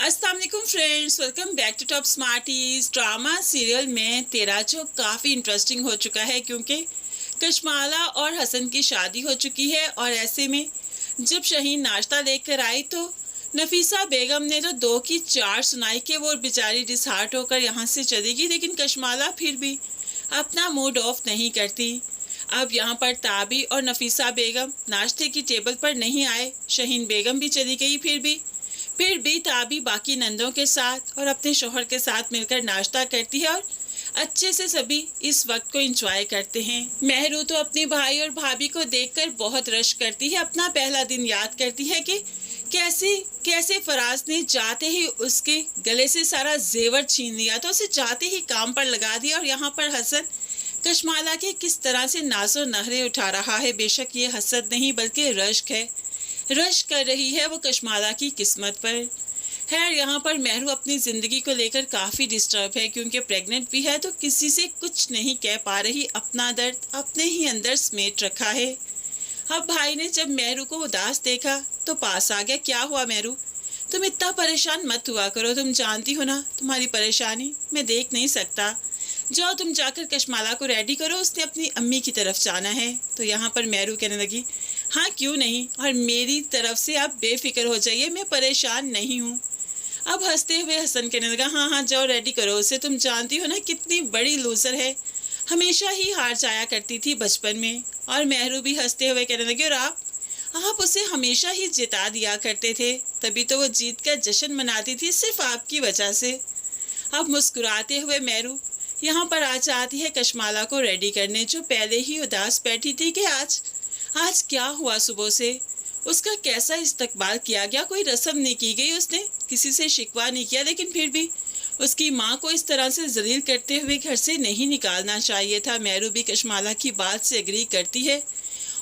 अस्सलाम वालेकुम friends, welcome back to top smarties. Drama serial में तेरा जो काफ़ी इंटरेस्टिंग हो चुका है क्योंकि कशमाला और हसन की शादी हो चुकी है। और ऐसे में जब शहीन नाश्ता लेकर आई तो नफीसा बेगम ने तो दो की चार सुनाई कि वो बेचारी डिसहार्ट होकर यहाँ से चली गई, लेकिन कशमाला फिर भी अपना मूड ऑफ नहीं करती। अब यहाँ पर ताबी और नफीसा बेगम नाश्ते की टेबल पर नहीं आए। शहीन बेगम भी चली गई, फिर भी ताबी बाकी नंदों के साथ और अपने शोहर के साथ मिलकर नाश्ता करती है और अच्छे से सभी इस वक्त को एंजॉय करते हैं। महरू तो अपने भाई और भाभी को देखकर बहुत रश करती है। अपना पहला दिन याद करती है कि कैसे कैसे फराज ने जाते ही उसके गले से सारा जेवर छीन लिया, तो उसे जाते ही काम पर लगा दिया। और यहाँ पर हसन कशमाला के किस तरह से नाज़ो नहरे उठा रहा है। बेशक ये हसद नहीं बल्कि रश्क है, रश कर रही है वो कशमाला की किस्मत पर। खैर यहाँ पर महरू अपनी ज़िंदगी को लेकर काफ़ी डिस्टर्ब है क्योंकि प्रेग्नेंट भी है, तो किसी से कुछ नहीं कह पा रही। अपना दर्द अपने ही अंदर समेट रखा है। अब भाई ने जब महरू को उदास देखा तो पास आ गया। क्या हुआ महरू, तुम इतना परेशान मत हुआ करो, तुम जानती हो ना तुम्हारी परेशानी मैं देख नहीं सकता। जाओ तुम जाकर कशमाला को रेडी करो, उसने अपनी अम्मी की तरफ जाना है। तो यहाँ पर महरू कहने लगी, हाँ क्यों नहीं, और मेरी तरफ से आप बेफिक्र हो जाइए, मैं परेशान नहीं हूँ। अब हंसते हुए हसन कहने लगा, हाँ हाँ जाओ रेडी करो उसे, तुम जानती हो ना कितनी बड़ी लूजर है, हमेशा ही हार जाया करती थी बचपन में। और महरू भी हंसते हुए कहने लगे, और आप उसे हमेशा ही जिता दिया करते थे, तभी तो वो जीत का जश्न मनाती थी सिर्फ आपकी वजह से। अब मुस्कुराते हुए महरू यहाँ पर आ जाती है कशमाला को रेडी करने, जो पहले ही उदास बैठी थी कि आज क्या हुआ, सुबह से उसका कैसा इस्तकबाल किया गया, कोई रस्म नहीं की गई, उसने किसी से शिकवा नहीं किया, लेकिन फिर भी उसकी माँ को इस तरह से जलील करते हुए घर से नहीं निकालना चाहिए था। महरू भी कशमाला की बात से एग्री करती है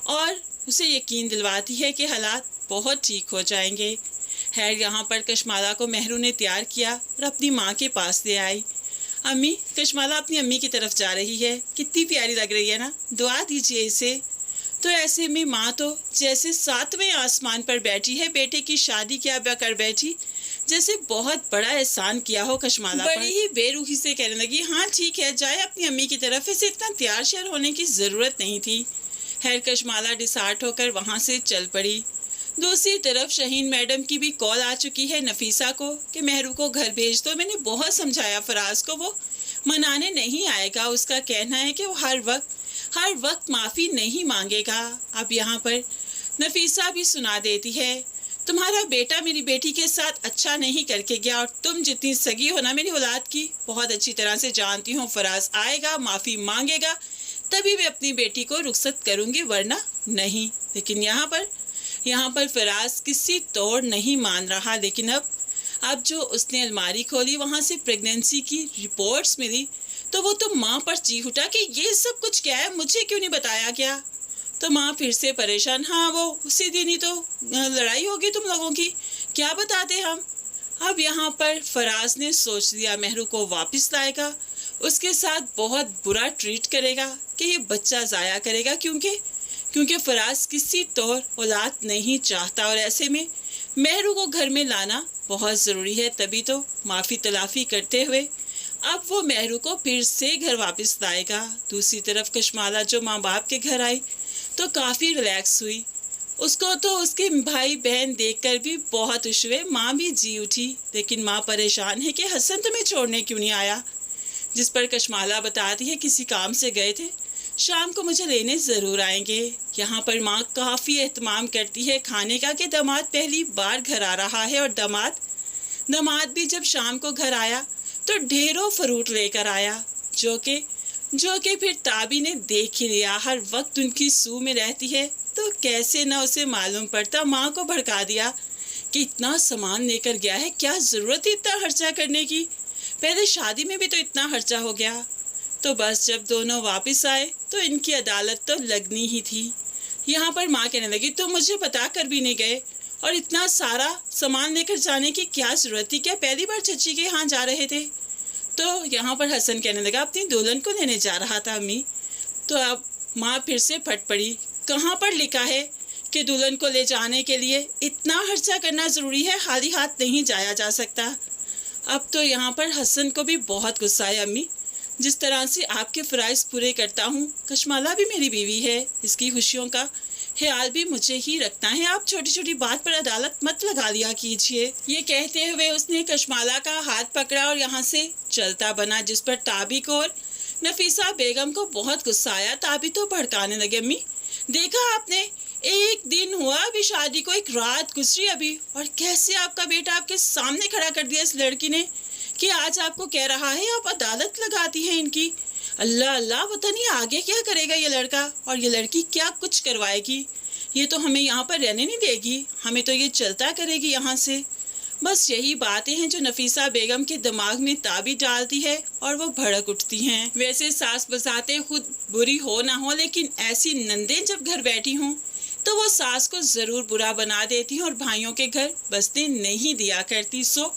और उसे यकीन दिलवाती है कि हालात बहुत ठीक हो जाएंगे। खैर यहाँ पर कशमाला को महरू ने तैयार किया और अपनी माँ के पास ले आई। अम्मी, कशमाला अपनी अम्मी की तरफ जा रही है, कितनी प्यारी लग रही है ना, दुआ दीजिए इसे। तो ऐसे में माँ तो जैसे सातवें आसमान पर बैठी है, बेटे की शादी क्या कर बैठी, जैसे बहुत बड़ा एहसान किया हो कशमाला पर। बड़ी ही बेरूही से कहने लगी, हाँ ठीक है जाए अपनी अम्मी की तरफ, इसे इतना तैयार श्यार होने की जरूरत नहीं थी। खैर कशमाला डिसहार्ट होकर वहाँ से चल पड़ी। दूसरी तरफ शहीन मैडम की भी कॉल आ चुकी है नफीसा को कि महरू को घर भेज दो। मैंने बहुत समझाया फराज को, वो मनाने नहीं आएगा, उसका कहना है कि वो हर वक्त माफ़ी नहीं मांगेगा। अब यहाँ पर नफीसा भी सुना देती है, तुम्हारा बेटा मेरी बेटी के साथ अच्छा नहीं करके गया, और तुम जितनी सगी हो ना मेरी औलाद की, बहुत अच्छी तरह से जानती हूँ फराज आएगा माफ़ी मांगेगा तभी मैं अपनी बेटी को रुखसत करूँगी, वरना नहीं। लेकिन यहाँ पर फराज किसी तौर नहीं मान रहा। लेकिन अब जो उसने अलमारी खोली वहाँ से प्रेगनेंसी की रिपोर्ट्स मिली तो वो तो माँ पर चीख उठा कि ये सब कुछ क्या है, मुझे क्यों नहीं बताया गया। तो माँ फिर से परेशान, हाँ वो उसी दिन ही तो लड़ाई होगी तुम लोगों की, क्या बताते हम। अब यहाँ पर फराज ने सोच लिया महरू को वापस लाएगा, उसके साथ बहुत बुरा ट्रीट करेगा कि ये बच्चा ज़ाया करेगा, क्योंकि फराज किसी तौर औलाद नहीं चाहता। और ऐसे में महरू को घर में लाना बहुत ज़रूरी है, तभी तो माफ़ी तलाफ़ी करते हुए अब वो महरू को फिर से घर वापस लाएगा। दूसरी तरफ कशमाला जो माँ बाप के घर आई तो काफ़ी रिलैक्स हुई, उसको तो उसके भाई बहन देखकर भी बहुत खुश हुए, माँ भी जी उठी। लेकिन माँ परेशान है कि हसन तुम्हें छोड़ने क्यों नहीं आया, जिस पर कशमाला बताती है किसी काम से गए थे, शाम को मुझे लेने ज़रूर आएंगे। यहाँ पर माँ काफ़ी एहतमाम करती है खाने का कि दामाद पहली बार घर आ रहा है, और दामाद भी जब शाम को घर आया तो ढेरों फ्रूट लेकर आया, जो कि फिर ताबी ने देख ही लिया। हर वक्त उनकी सू में रहती है तो कैसे न उसे मालूम पड़ता। माँ को भड़का दिया कि इतना सामान लेकर गया है, क्या ज़रूरत है इतना खर्चा करने की, पहले शादी में भी तो इतना खर्चा हो गया। तो बस जब दोनों वापस आए तो इनकी अदालत तो लगनी ही थी। यहाँ पर माँ कहने लगी, तुम मुझे बता कर भी नहीं गए, और इतना सारा सामान लेकर जाने की क्या ज़रूरत थी, क्या पहली बार चची के यहाँ जा रहे थे। तो यहाँ पर हसन कहने लगा, अपनी दुल्हन को लेने जा रहा था अम्मी। तो अब माँ फिर से फट पड़ी, कहाँ पर लिखा है कि दुल्हन को ले जाने के लिए इतना खर्चा करना ज़रूरी है, खाली हाथ नहीं जाया जा सकता। अब तो यहाँ पर हसन को भी बहुत गुस्सा है। अम्मी, जिस तरह से आपके फ़राइज़ पूरे करता हूँ, कशमाला भी मेरी बीवी है, इसकी खुशियों का ख्याल भी मुझे ही रखना है। आप छोटी छोटी बात पर अदालत मत लगा लिया कीजिए। ये कहते हुए उसने कशमाला का हाथ पकड़ा और यहाँ से चलता बना, जिस पर ताबिक और नफीसा बेगम को बहुत गुस्सा आया। ताबी तो भड़काने लगे, अम्मी देखा आपने, एक दिन हुआ अभी शादी को, एक रात गुजरी अभी, और कैसे आपका बेटा आपके सामने खड़ा कर दिया इस लड़की ने कि आज आपको कह रहा है आप अदालत लगाती हैं इनकी। अल्लाह अल्लाह, पता नहीं आगे क्या करेगा ये लड़का और ये लड़की क्या कुछ करवाएगी। ये तो हमें यहाँ पर रहने नहीं देगी, हमें तो ये चलता करेगी यहाँ से। बस यही बातें हैं जो नफीसा बेगम के दिमाग में ताबी डालती है और वो भड़क उठती हैं। वैसे सास बसाते खुद बुरी हो ना हो, लेकिन ऐसी नंदें जब घर बैठी हों तो वो सास को ज़रूर बुरा बना देती हैं और भाइयों के घर बसने नहीं दिया करती। सो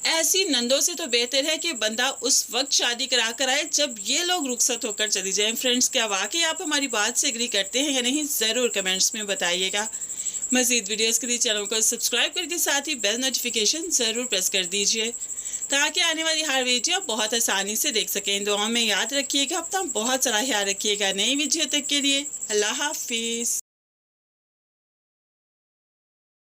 ऐसी नंदों से तो बेहतर है कि बंदा उस वक्त शादी करा कर आए जब ये लोग रुखसत होकर चली जाएं। फ्रेंड्स, क्या वाकई आप हमारी बात से एग्री करते हैं या नहीं, ज़रूर कमेंट्स में बताइएगा। मज़ीद वीडियोस के लिए चैनल को सब्सक्राइब करके साथ ही बेल नोटिफिकेशन ज़रूर प्रेस कर दीजिए ताकि आने वाली हर वीडियो बहुत आसानी से देख सकें। दुआ में याद रखिएगा, अपना बहुत सारा ख्याल रखिएगा। नई वीडियो तक के लिए अल्लाह हाफिज़।